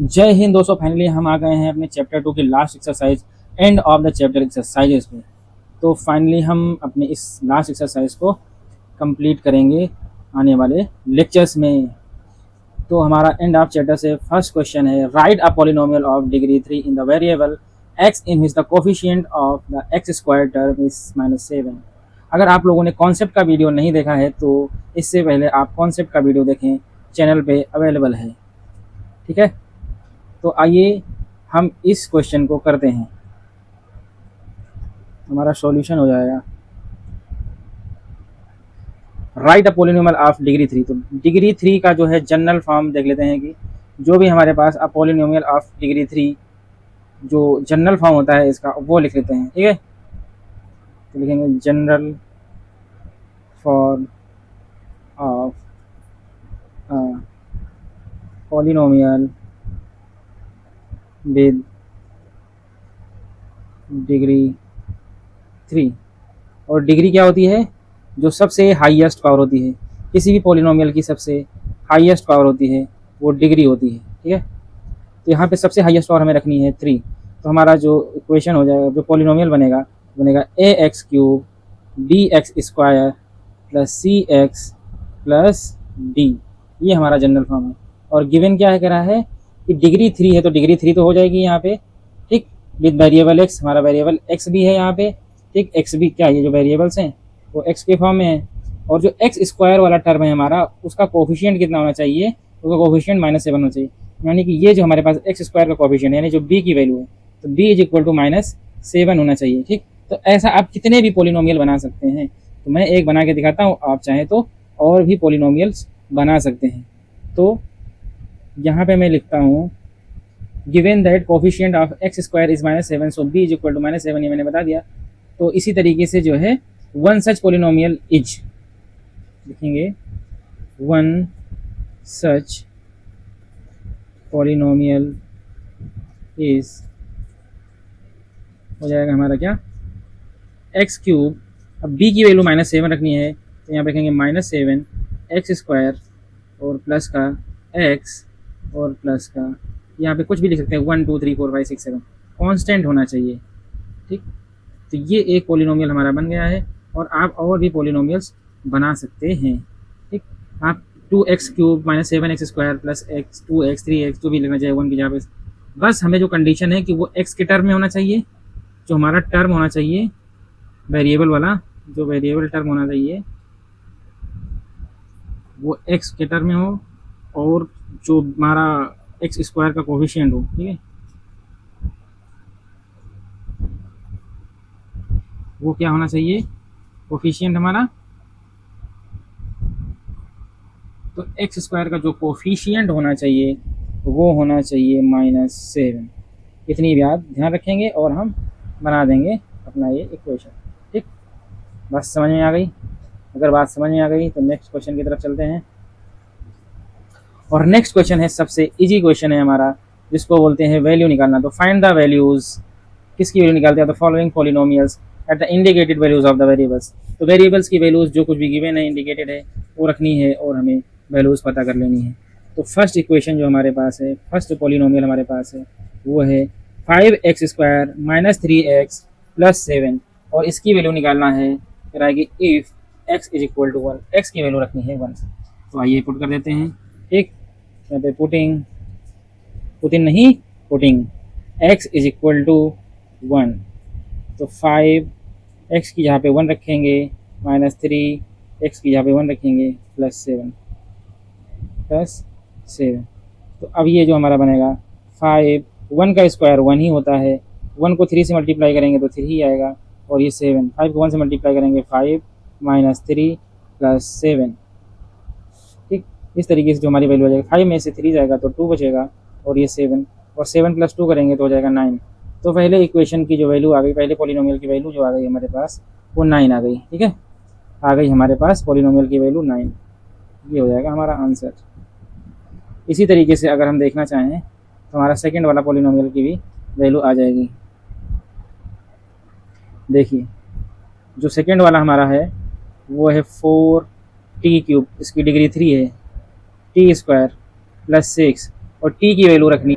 जय हिंद दोस्तों, फाइनली हम आ गए हैं अपने चैप्टर 2 की last exercise, end of the chapter exercises में। तो फाइनली हम अपने इस लास्ट एक्सरसाइज को कंप्लीट करेंगे आने वाले लेक्चर्स में। तो हमारा एंड ऑफ चैप्टर से फर्स्ट क्वेश्चन है, right a polynomial of degree 3 in the variable x in which the coefficient of the x square term is -7। अगर आप लोगों ने कॉन्सेप्ट का वीडियो नहीं देखा है तो इससे पहले आप कॉन्सेप्ट का वीडियो देखें, चैनल पे अवेलेबल है। ठीक है, तो आइए हम इस क्वेश्चन को करते हैं। हमारा सॉल्यूशन हो जाएगा, right a polynomial of degree 3। तो डिग्री 3 का जो है जनरल फॉर्म देख लेते हैं कि जो भी हमारे पास अ पॉलिनोमियल ऑफ डिग्री 3 जो जनरल फॉर्म होता है इसका, वो लिख लेते हैं। ठीक है, तो लिखेंगे general form of polynomial with degree 3। और डिग्री क्या होती है? जो सबसे हाईएस्ट पावर होती है, किसी भी पॉलिनोमियल की सबसे हाईएस्ट पावर होती है वो डिग्री होती है। ठीक है, तो यहाँ पे सबसे हाईएस्ट पावर हमें रखनी है 3। तो हमारा जो इक्वेशन हो जाएगा, जो पॉलिनोमियल बनेगा a x cube d x square plus c x plus d. ये हमारा जनरल फॉर्म है। और गिवन क्या है, कह रहा है कि डिग्री 3 है, तो डिग्री 3 तो हो जाएगी यहाँ पे। ठीक, विद वेरिएबल एक्स, हमारा वेरिएबल एक्स भी है यहाँ पे। ठीक, एक्स भी क्या, ये जो वेरिएबल्स हैं वो एक्स के फॉर्म में है। और जो एक्स स्क्वायर वाला टर्म है हमारा, उसका कोफिशिएंट कितना होना चाहिए? उसका कोफिशिएंट -7 होना चाहिए। यानी कि ये जो हमारे पास एक्स स्क्वायर का कोफिशिएंट यानी जो बी की वैल्यू है, तो बी इज इक्वल टू -7 होना चाहिए। ठीक, तो ऐसा आप कितने भी पॉलिनोमियल बना सकते हैं। तो मैं एक बना के दिखाता हूँ, आप चाहें तो और भी पॉलिनोमियल्स बना सकते हैं। तो यहाँ पे मैं लिखता हूँ given that coefficient of x square is -7, so b is equal to -7, ये मैंने बता दिया। तो इसी तरीके से जो है वन सच पॉलिनोमियल इज, लिखेंगे वन सच पॉलिनोमियल इज, हो जाएगा हमारा क्या, एक्स क्यूब। अब बी की वैल्यू -7 रखनी है, तो यहाँ पे लिखेंगे -7 एक्स स्क्वायर और प्लस का एक्स और प्लस का, यहाँ पे कुछ भी लिख सकते हैं, 1 2 3 4 5 6 7, कांस्टेंट होना चाहिए। ठीक, तो ये एक पॉलिनोमियल हमारा बन गया है। और आप और भी पॉलिनोमियल्स बना सकते हैं। ठीक, आप 2x cube -7x square plus x 2x 3x जो भी लिखना चाहिए 1 की जगह पे। बस हमें जो कंडीशन है कि वो x के टर्म में होना चाहिए, जो हमारा टर्म होना चाहिए वेरिएबल वाला, जो वेरिएबल टर्म होना चाहिए वो x के टर्म में हो, और जो हमारा एक्स स्क्वायर का कोफिशिएंट हो। ठीक है, वो क्या होना चाहिए, कोफिशिएंट हमारा, तो एक्स स्क्वायर का जो कोफिशिएंट होना चाहिए वो होना चाहिए -7। इतनी बात ध्यान रखेंगे और हम बना देंगे अपना ये इक्वेशन। ठीक, बात समझ में आ गई? अगर बात समझ में आ गई तो नेक्स्ट क्वेश्चन की तरफ चलते हैं। और नेक्स्ट क्वेश्चन है सबसे इजी क्वेश्चन है हमारा, जिसको बोलते हैं वैल्यू निकालना। तो फाइंड द वैल्यूज, किसकी वैल्यू निकालते हैं? तो following polynomials at the indicated values of the variables. तो वेरिएबल्स की वैल्यूज जो कुछ भी गिवन है, इंडिकेटेड है, वो रखनी है और हमें वैल्यूज पता कर लेनी है। तो फर्स्ट इक्वेशन जो हमारे पास है, फर्स्ट पॉलिनोमियल हमारे पास है, वो है 5x स्क्वायर -3x प्लस 7। और इसकी वैल्यू निकालना है, कह कि if x is equal to 1, x की वैल्यू रखनी है 1। तो आइए पुट कर देते हैं। ठीक, यहाँ पे putting x is equal to 1। तो 5x की जहाँ पे 1 रखेंगे, -3x की जहाँ पे 1 रखेंगे, +7। तो अब ये जो हमारा बनेगा 5, 1 का स्क्वायर 1 ही होता है, 1 को 3 से मल्टीप्लाई करेंगे तो 3 ही आएगा। और ये 7, 5 को 1 से मल्टीप्लाई करेंगे, 5 -3 +7। ठीक, इस तरीके से जो हमारी वैल्यू आ जाएगी, 5 में से 3 जाएगा तो 2 बचेगा, और ये 7, और 7 + 2 करेंगे तो हो जाएगा 9। तो पहले इक्वेशन की जो वैल्यू आ गई, पहले पॉलिनोमियल की वैल्यू जो आ गई हमारे पास वो 9 आ गई। ठीक है, आ गई हमारे पास पॉलिनोमियल की वैल्यू 9। ये हो जाएगा हमारा आंसर। इसी तरीके से अगर हम देखना चाहें तो हमारा सेकंड वाला पॉलिनोमियल की भी वैल्यू आ जाएगी। देखिए, जो सेकंड वाला हमारा है वो है 4t³, इसकी डिग्री 3 है, t² + 6, और t की वैल्यू रखनी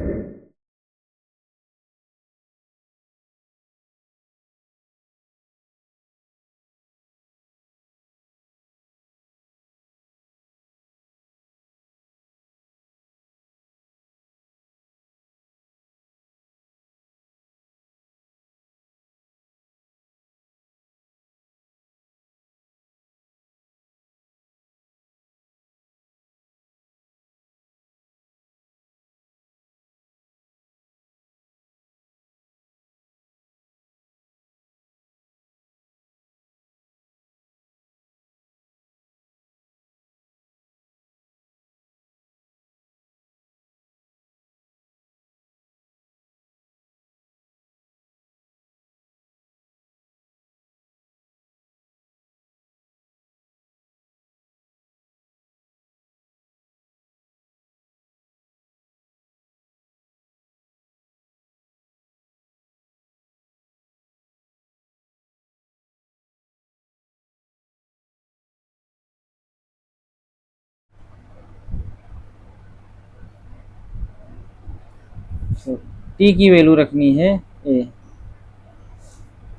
तो टी की वैल्यू रखनी है ए,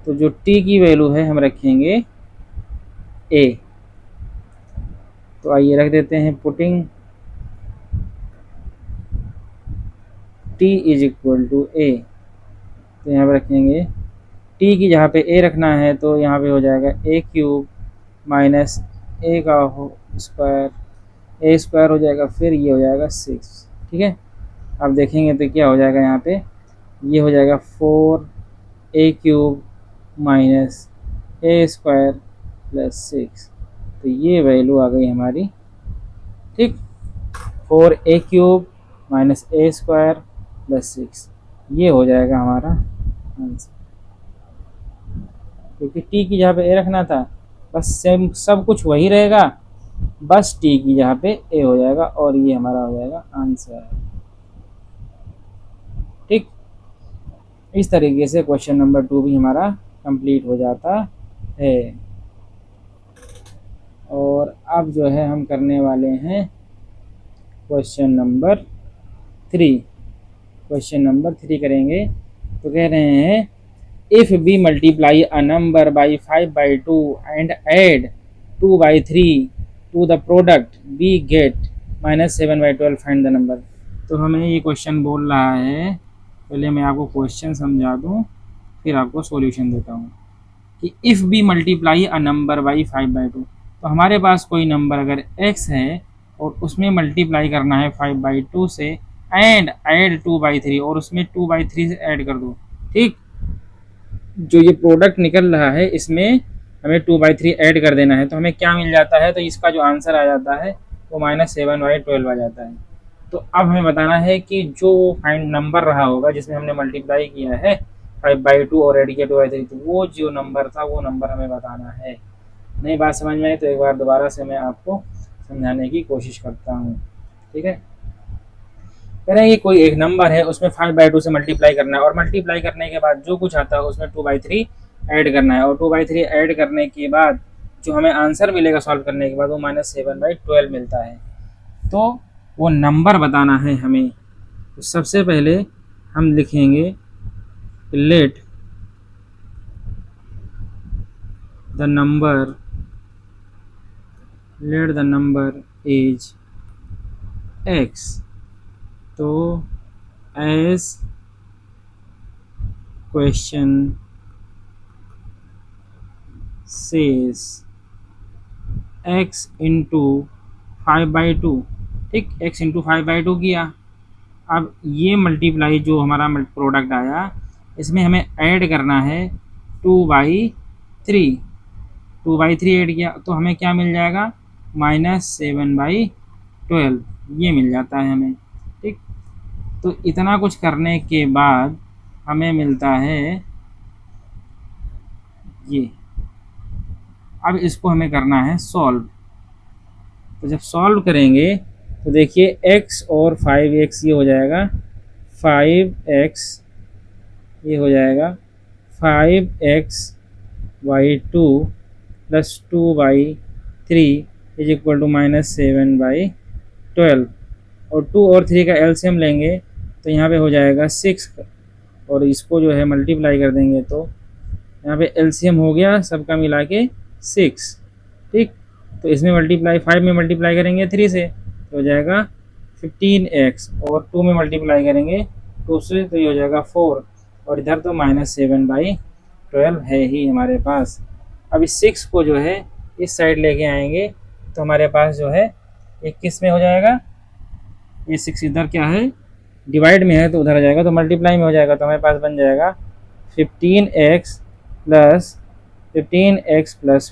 तो जो टी की वैल्यू है हम रखेंगे ए। तो आइए रख देते हैं putting T is equal to A. तो यहाँ पे रखेंगे टी की जहाँ पे ए रखना है तो यहाँ पे हो जाएगा ए क्यूब माइनस ए का स्क्वायर, ए स्क्वायर हो जाएगा, फिर ये हो जाएगा 6। ठीक है, अब देखेंगे तो क्या हो जाएगा, यहाँ पे ये हो जाएगा 4 ए क्यूब माइनस ए स्क्वायर प्लस 6। तो ये वैल्यू आ गई हमारी, ठीक, 4 ए क्यूब माइनस ए स्क्वायर प्लस 6, ये हो जाएगा हमारा आंसर। क्योंकि टी की जहाँ पे ए रखना था, बस सेम सब कुछ वही रहेगा, बस टी की जहाँ पे ए हो जाएगा और ये हमारा हो जाएगा आंसर। ठीक, इस तरीके से क्वेश्चन नंबर 2 भी हमारा कंप्लीट हो जाता है। और अब जो है हम करने वाले हैं क्वेश्चन नंबर 3। क्वेश्चन नंबर 3 करेंगे तो कह रहे हैं if b multiply a number by 5/2 and add 2/3 to the product b get -7/12 find the number. तो हमें ये क्वेश्चन बोल रहा है, पहले मैं आपको क्वेश्चन समझा दूं फिर आपको सॉल्यूशन देता हूँ, कि if b multiply a number by 5/2, तो हमारे पास कोई नंबर अगर x है और उसमें मल्टीप्लाई करना है 5/2 से, एंड ऐड 2/3 और उसमें 2/3 से ऐड कर दो। ठीक, जो ये प्रोडक्ट निकल रहा है इसमें हमें 2/3 ऐड कर देना है, तो हमें क्या मिल जाता है, तो इसका जो आंसर आ जाता है वो -7/12 आ जाता है। तो अब हमें बताना है कि जो फाइंड नंबर रहा होगा जिसमें हमने मल्टीप्लाई किया है 5/2 और ऐड किया 2/3, तो वो जो नंबर था वो नंबर हमें बताना है। नई बात समझ में आई तो एक बार दोबारा से मैं आपको समझाने की कोशिश करता हूँ। ठीक है, कह रहे हैं कि कोई एक नंबर है उसमें 5/2 से मल्टीप्लाई करना है और मल्टीप्लाई करने के बाद जो कुछ आता है उसमें 2/3 ऐड करना है, और 2/3 ऐड करने के बाद जो हमें आंसर मिलेगा सॉल्व करने के बाद वो -7/12 मिलता है। तो वो नंबर बताना है हमें। तो सबसे पहले हम लिखेंगे let the number is x। तो as question says x into 5/2, ठीक, x इंटू 5/2 किया। अब ये मल्टीप्लाई जो हमारा प्रोडक्ट आया इसमें हमें ऐड करना है 2/3, 2/3 ऐड किया तो हमें क्या मिल जाएगा, -7/12 ये मिल जाता है हमें। ठीक, तो इतना कुछ करने के बाद हमें मिलता है ये। अब इसको हमें करना है सॉल्व। तो जब सॉल्व करेंगे तो देखिए x और 5x ये हो जाएगा 5x, ये हो जाएगा 5x/2 plus 2/3 is equal to -7/12, और 2 और 3 का एलसीएम लेंगे तो यहाँ पे हो जाएगा 6, और इसको जो है मल्टीप्लाई कर देंगे तो यहाँ पे एलसीएम हो गया सबका मिला के 6। ठीक, तो इसमें मल्टीप्लाई 5 में मल्टीप्लाई करेंगे 3 से तो हो जाएगा 15x, और 2 में मल्टीप्लाई करेंगे 2 से तो ये हो जाएगा 4, और इधर तो -7/12 है ही हमारे पास। अब इस 6 को जो है इस साइड लेके आएंगे तो हमारे पास जो है ये किस में हो जाएगा, ये 6 इधर क्या है डिवाइड में है तो उधर आ जाएगा, तो मल्टीप्लाई में हो जाएगा, तो हमारे पास बन जाएगा 15x plus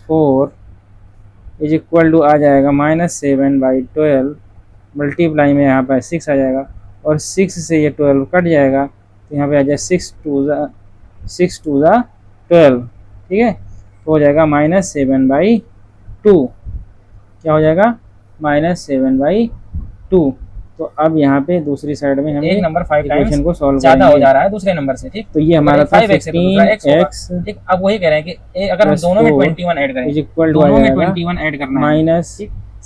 4 is equal to आ जाएगा -7/12, मल्टीप्लाई में यहाँ पर 6 आ जाएगा, और 6 से ये 12 कट जाएगा तो यहाँ पे आ जाए 6 2 ज़ा 12। ठीक है, तो हो जाएगा -7/2, क्या हो जाएगा -7/2। तो अब यहाँ पे दूसरी साइड में हम एक नंबर 5 टाइम्स को सॉल्व ज़्यादा हो जा रहा है दूसरे नंबर से। ठीक, तो ये हमारा 5x, ठीक, अब वही कह रहे हैं कि अगर हम दोनों में 21 ऐड करें, दोनों में 21 ऐड करना है,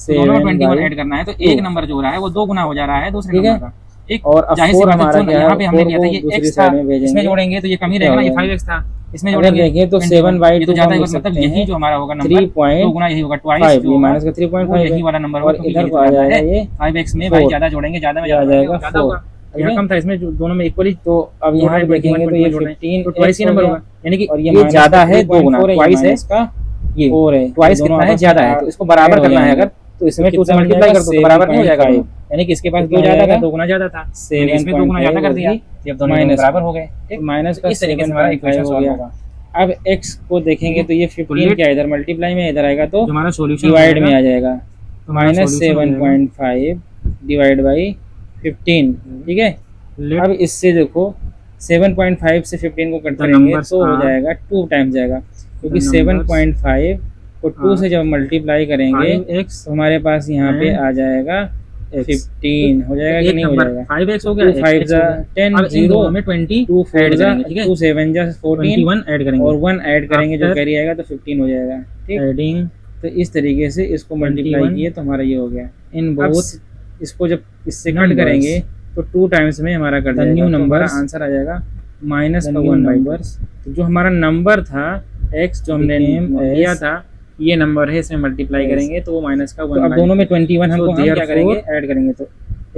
दोनों में 21 ऐड करना है तो एक नंबर जो हो रहा है वो 2 गुना हो जा रहा है दूसरे नंबर का। एक और अब जाहिर सी 4 बात है, हमारा जो क्या है, यहाँ पे हमने 4 लिया था को ये दूसरी x था, साइड में भेजेंगे। इसमें जोड़ेंगे तो ये कम ही क्या रहेगा ना, ये हो जाएगा? 5x था, इसमें अगर जोड़ेंगे देखें तो 21, 7/2 ये तो को ज़्यादा हम है, लिख मतलब सकते यही हैं जो हमारा होगा नंबर 3.5, दो गुना यही होगा, ट्वाइस जो ये होगा माइनस का वो 3.5 यही है, वाला नंबर होगा, और क्योंकि इधर ये को तो आ ज़्यादा जाएगा है ये 5x में, भाई 4, ज़्यादा जोड़ेंगे, ज़्यादा में ये आ ज़्यादा जाएगा ज़्यादा 4, होगा, ठीक यहाँ है। कम था, इसमें दोनों में इक्वली तो अब जोड़ यहाँ रहे पे हैं, 21 देखेंगे तो 21 ये जोड़ रहे हैं, 15 तो ट्वाइस ही एक्स हो नंबर गया, होगा, यानी कि और ये माइनस ज़्यादा का है, दो गुना 3.4 है, ये ट्वाइस है माइनस का ये 4 है, ये ट्वाइस दोनों कितना है, आपस ज़्यादा में है, तो इसको बराबर ऐड हो करना है जाएंगे। अगर, तो इसमें 2 से कितना हो मल्टीप्लाई जाएगा कर दो तो बराबर नहीं हो जाएगा 7.5, दोनों, यानी कि इसके पास कितना 2 हो ज़्यादा था, जाएगा 2 गुना ज़्यादा था, मैंने इसमें 2 गुना ज़्यादा कर दिया, 7.5 जब दोनों माइनस बराबर हो गए, ठीक, माइनस का इस तरीके से हमारा 7.5 इक्वेशन हो सॉल्व गया। होगा। अब x को देखेंगे तो ये 15 लेट- क्या इधर मल्टीप्लाई में इधर आएगा तो जो हमारा सॉल्यूशन डिवाइड में आ जाएगा, तो हमारा माइनस solution हो जाएगा। 7.5 डिवाइड बाई 15, ठीक है। लेट अब इससे देखो 7.5 से 15 को कट The करेंगे numbers तो हो are- जाएगा 2 टाइम्स जाएगा, क्योंकि The numbers 7.5 को 2 से जब मल्टीप्लाई करेंगे 5x तो हमारे पास यहाँ पे and आ जाएगा 15, हो जाएगा कि एक नहीं हो नंबर जाएगा? 5x हो गया, 2 5 x हो गया। 10 अब इन 0 दोनों में 20 2 4 ऐड करेंगे, ठीक है, 2 7 14 21 ऐड करेंगे, और 1 ऐड करेंगे, जो After कैरी आएगा तो 15 हो जाएगा, ठीक। एडिंग तो इस तरीके से इसको मल्टीप्लाई 21 किए तो हमारा ये हो गया। इन अब बोथ इसको जब इससे कट numbers, करेंगे तो 2 टाइम्स में हमारा कट The जाएगा, new तो हमारा numbers, आंसर आ जाएगा माइनस The का new 1/2। numbers तो जो हमारा नंबर था x जो हमने became लिया as- था, ये नंबर है, इसमें मल्टीप्लाई Yes. करेंगे तो वो माइनस का 1/2। तो अब दोनों में 21 हमको So हम क्या therefore, करेंगे, ऐड करेंगे, तो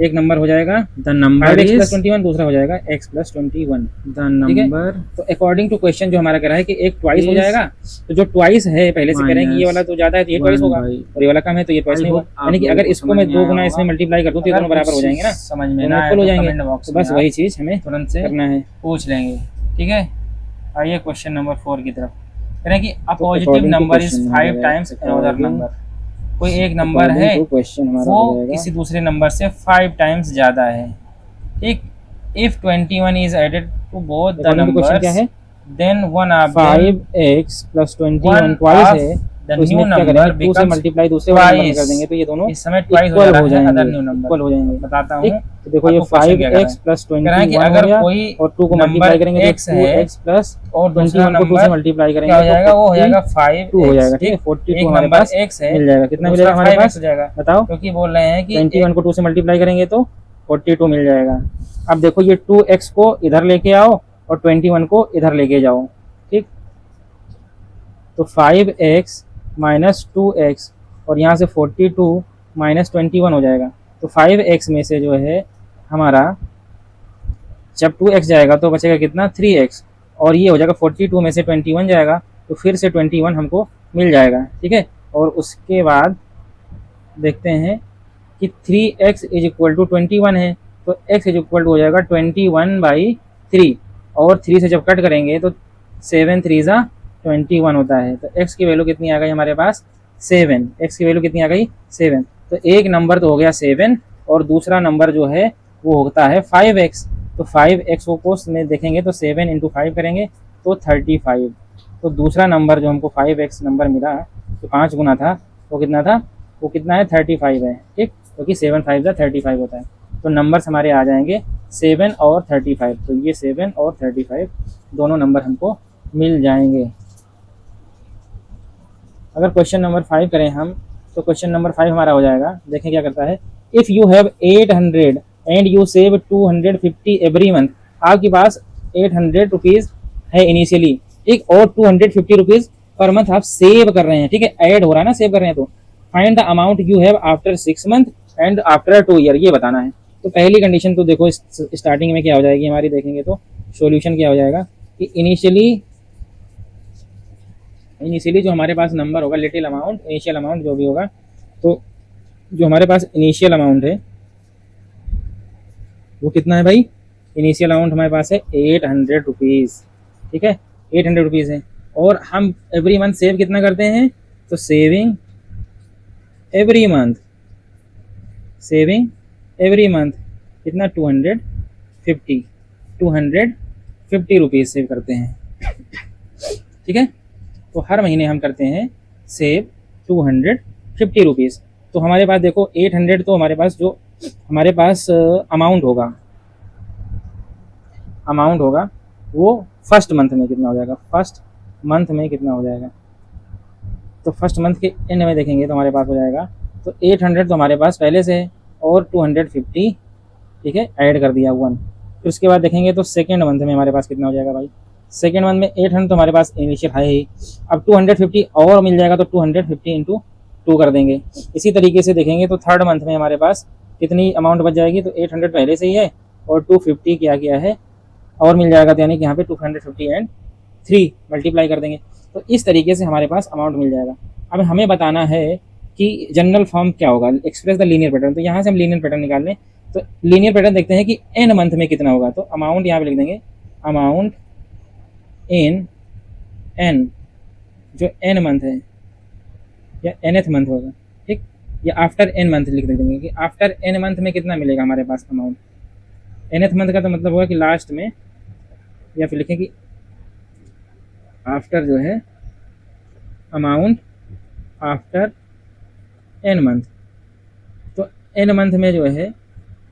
एक नंबर हो जाएगा the number 5x is plus 21, दूसरा हो जाएगा x प्लस 21, द ठीक है। नंबर तो अकॉर्डिंग टू क्वेश्चन जो हमारा कह रहा है कि एक ट्वाइस हो Is जाएगा, तो जो ट्वाइस है पहले से करेंगे, ये minus वाला तो ज्यादा है तो ये ट्वाइस होगा, 1/, और ये वाला कम है तो ये ट्वाइस I नहीं होगा, hope यानी कि आप अगर लोगों को इसको मैं समझ में 2 आया गुना होगा। इसमें मल्टीप्लाई कर दूं तो ये अगर दोनों बराबर हो कुछ जाएंगे ना, समझ में दोनों ना आए इक्वल हो तो जाएंगे। कमेंट बॉक्स तो में बस आप वही चीज हमें तुरंत से करना है। पूछ लेंगे, ठीक है। आइए क्वेश्चन नंबर 4 की तरफ करें कि अ तो positive according to number is question 5 हमारा टाइम्स अनदर according- नंबर, कोई एक नंबर है क्वेश्चन हमारा वो हो जाएगा किसी दूसरे नंबर से 5 टाइम्स ज्यादा है, ठीक। If 21 is added to both the According to question क्या नंबर्स है, then one of 5x plus 21 One twice of है, the तो इसमें new क्या number करेंगे, 2 से becomes मल्टीप्लाई दूसरे वाले नंबर में कर twice। देंगे तो ये दोनों इस समय ट्वाइस हो इक्वल जा हो रहा है अदर जाएंगे, न्यू नंबर, इक्वल हो जाएंगे, बताता हूँ। ठीक। तो देखो ये आपको question क्या कह रहा 5x प्लस कह रहा है कि 21 अगर हो गया, कोई और 2 को नंबर मल्टीप्लाई करेंगे x तो है 2x प्लस और दूसरा 21 को 2 से नंबर मल्टीप्लाई करेंगे क्या हो जाएगा, वो हो तो जाएगा 5 2 हो जाएगा, ठीक है। 42 एक हमारे नंबर पास x है, मिल जाएगा, कितना दूसरा मिलेगा हमारे 5x पास, हो जाएगा, बताओ। क्योंकि बोल रहे हैं कि 21 को 2 से मल्टीप्लाई करेंगे तो 42 मिल जाएगा। अब देखो ये 2x को इधर लेके आओ और 21 को इधर लेके जाओ, ठीक। तो 5x माइनस 2x और यहाँ से 42 माइनस 21 हो जाएगा। तो 5x में से जो है हमारा जब 2x जाएगा तो बचेगा कितना, 3x, और ये हो जाएगा 42 में से 21 जाएगा तो फिर से 21 हमको मिल जाएगा, ठीक है। और उसके बाद देखते हैं कि 3x इज इक्वल टू 21 है, तो x इज इक्वल टू हो जाएगा 21/3, और 3 से जब कट करेंगे तो 7 3 ज़ा 21 होता है। तो x की वैल्यू कितनी आ गई हमारे पास, 7। x की वैल्यू कितनी आ गई, 7। तो एक नंबर तो हो गया 7 और दूसरा नंबर जो है वो होता है 5x। तो 5x को में देखेंगे तो 7 इंटू 5 करेंगे तो 35। तो दूसरा नंबर जो हमको 5x नंबर मिला तो 5 गुना था, वो कितना था, वो कितना है, 35 है, ठीक। क्योंकि 7 5 ज़ा 35 होता है। तो नंबर्स हमारे आ जाएंगे 7 और 35। तो ये 7 और 35 दोनों नंबर हमको मिल जाएंगे। अगर क्वेश्चन नंबर 5 करें हम, तो क्वेश्चन नंबर 5 हमारा हो जाएगा, देखें क्या करता है। If you have 800 and you save 250 every month, आपके पास 800 रुपीज़ है इनिशियली, ठीक, और 250 रुपीज़ पर मंथ आप सेव कर रहे हैं, ठीक है, ऐड हो रहा है ना, सेव कर रहे हैं। तो find the amount you have after 6 month and after 2 year, ये बताना है। तो पहली कंडीशन तो देखो स्टार्टिंग में क्या हो जाएगी हमारी, देखेंगे तो सॉल्यूशन क्या हो जाएगा कि इनिशियली जो हमारे पास नंबर होगा, लिटिल अमाउंट, इनिशियल अमाउंट जो भी होगा, तो जो हमारे पास इनिशियल अमाउंट है वो कितना है भाई, इनिशियल अमाउंट हमारे पास है 800 रुपीज़, ठीक है, 800 रुपीज़ है। और हम एवरी मंथ सेव कितना करते हैं, तो सेविंग एवरी मंथ कितना, 250 रुपीज़ सेव करते हैं, ठीक है। तो हर महीने हम करते हैं सेव 250 रुपीज़। तो हमारे पास देखो 800, तो हमारे पास जो हमारे पास अमाउंट होगा वो फर्स्ट मंथ में कितना हो जाएगा, तो फर्स्ट मंथ के एंड में देखेंगे तो हमारे पास हो जाएगा, तो 800 तो हमारे पास पहले से है और 250 ठीक है, ऐड कर दिया 1। फिर उसके बाद देखेंगे तो सेकेंड मंथ में हमारे पास कितना हो जाएगा भाई, सेकेंड मंथ में 800 तो हमारे पास इनिशियल है ही, अब 250 और मिल जाएगा तो 250 इंटू 2 कर देंगे। इसी तरीके से देखेंगे तो थर्ड मंथ में हमारे पास कितनी अमाउंट बच जाएगी, तो 800 पहले से ही है और 250 क्या किया है और मिल जाएगा, तो यानी कि यहाँ पे 250 एंड 3 मल्टीप्लाई कर देंगे। तो इस तरीके से हमारे पास अमाउंट मिल जाएगा। अब हमें बताना है कि जनरल फॉर्म क्या होगा, एक्सप्रेस द लीनियर पैटर्न। तो यहाँ से हम लीनियर पैटर्न निकाल लें, तो लीनियर पैटर्न देखते हैं कि एन मंथ में कितना होगा। तो अमाउंट यहाँ पे लिख देंगे, अमाउंट इन एन, जो एन मंथ है या एनथ मंथ होगा, ठीक, या आफ्टर एन मंथ लिख देंगे कि आफ्टर एन मंथ में कितना मिलेगा हमारे पास अमाउंट। एनथ मंथ का तो मतलब होगा कि लास्ट में, या फिर लिखें कि आफ्टर जो है अमाउंट आफ्टर एन मंथ। तो एन मंथ में जो है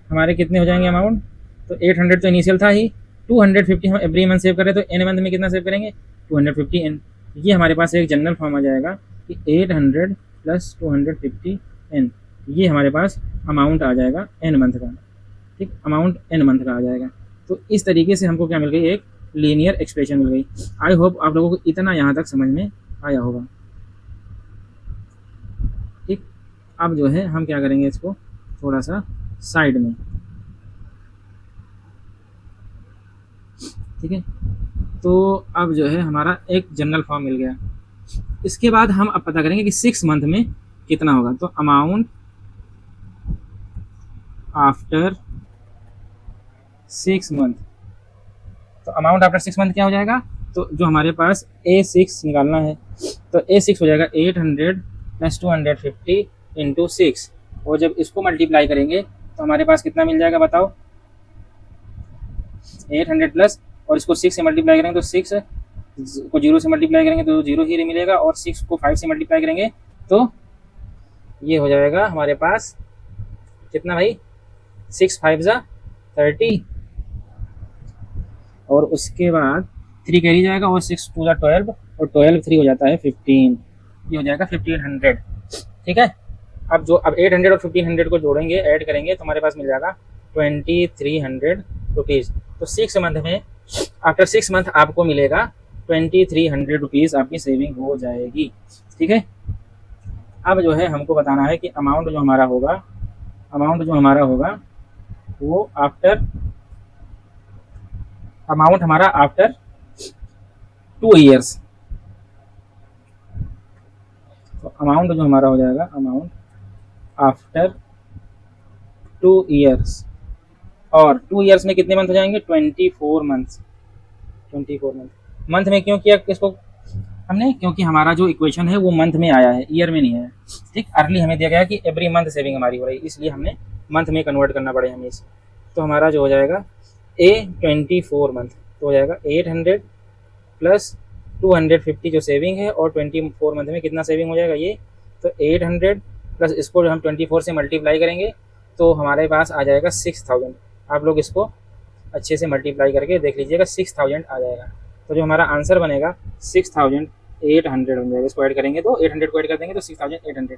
हमारे कितने हो जाएंगे अमाउंट, तो 800 तो इनिशियल था ही, 250 हम एवरी मंथ सेव कर रहे हैं, तो एन मंथ में कितना सेव करेंगे, 250 एन। ये हमारे पास एक जनरल फॉर्म आ जाएगा कि 800 प्लस 250 एन, ये हमारे पास अमाउंट आ जाएगा एन मंथ का, ठीक, अमाउंट एन मंथ का आ जाएगा। तो इस तरीके से हमको क्या मिल गई, एक लीनियर एक्सप्रेशन मिल गई। आई होप आप लोगों को इतना यहाँ तक समझ में आया होगा, ठीक। अब जो है हम क्या करेंगे, इसको थोड़ा सा साइड में, ठीक है। तो अब जो है हमारा एक जनरल फॉर्म मिल गया। इसके बाद हम अब पता करेंगे कि 6 मंथ में कितना होगा। तो अमाउंट आफ्टर 6 मंथ, तो अमाउंट आफ्टर 6 मंथ क्या हो जाएगा, तो जो हमारे पास A6 निकालना है, तो A6 हो जाएगा 800 प्लस 250 इंटू 6, और जब इसको मल्टीप्लाई करेंगे तो हमारे पास कितना मिल जाएगा बताओ, 800 प्लस, और इसको 6 से मल्टीप्लाई करेंगे तो 6 को 0 से मल्टीप्लाई करेंगे तो 0 ही मिलेगा, और 6 को 5 से मल्टीप्लाई करेंगे तो ये हो जाएगा हमारे पास कितना भाई, 6 5 जा 30, और उसके बाद 3 कैरी जाएगा, और 6 2 जा 12, और 12 3 हो जाता है 15, ये हो जाएगा 1500, ठीक है। अब जो अब 800 और 1500 को जोड़ेंगे, ऐड करेंगे, तो हमारे पास मिल जाएगा 2300 रुपीज़। तो 6 मंथ में, आफ्टर 6 मंथ आपको मिलेगा 2300 रुपीज़, आपकी सेविंग हो जाएगी, ठीक है। अब जो है हमको बताना है कि अमाउंट जो हमारा होगा, अमाउंट जो हमारा होगा वो आफ्टर, अमाउंट हमारा आफ्टर 2 ईयर्स, तो अमाउंट जो हमारा हो जाएगा, अमाउंट आफ्टर 2 ईयर्स, और 2 ईयर्स में कितने मंथ हो जाएंगे, 24 मंथ्स, 24 मंथ। मंथ में क्यों किया इसको हमने, क्योंकि हमारा जो इक्वेशन है वो मंथ में आया है, ईयर में नहीं है, ठीक। अर्ली हमें दिया गया कि एवरी मंथ सेविंग हमारी हो रही है, इसलिए हमने मंथ में कन्वर्ट करना पड़े हमें इसे। तो हमारा जो हो जाएगा A24 मंथ, तो हो जाएगा 800 प्लस 250 जो सेविंग है, और 24 मंथ में कितना सेविंग हो जाएगा ये, तो 800 प्लस इसको जो हम 24 से मल्टीप्लाई करेंगे तो हमारे पास आ जाएगा 6000। आप लोग इसको अच्छे से मल्टीप्लाई करके देख लीजिएगा, 6000 आ जाएगा। तो जो हमारा आंसर बनेगा 6800 बन जाएगा, इसको ऐड करेंगे तो 800 को ऐड कर देंगे तो 6800,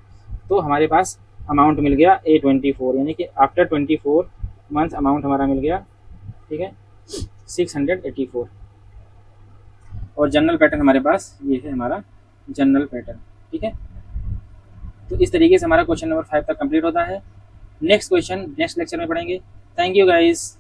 तो हमारे पास अमाउंट मिल गया A24, यानी कि आफ्टर 24 मंथ अमाउंट हमारा मिल गया, ठीक है, 684। और जनरल पैटर्न हमारे पास ये है, हमारा जनरल पैटर्न, ठीक है। तो इस तरीके से हमारा क्वेश्चन नंबर 5 तक कंप्लीट होता है। नेक्स्ट क्वेश्चन नेक्स्ट लेक्चर में पढ़ेंगे। Thank you guys.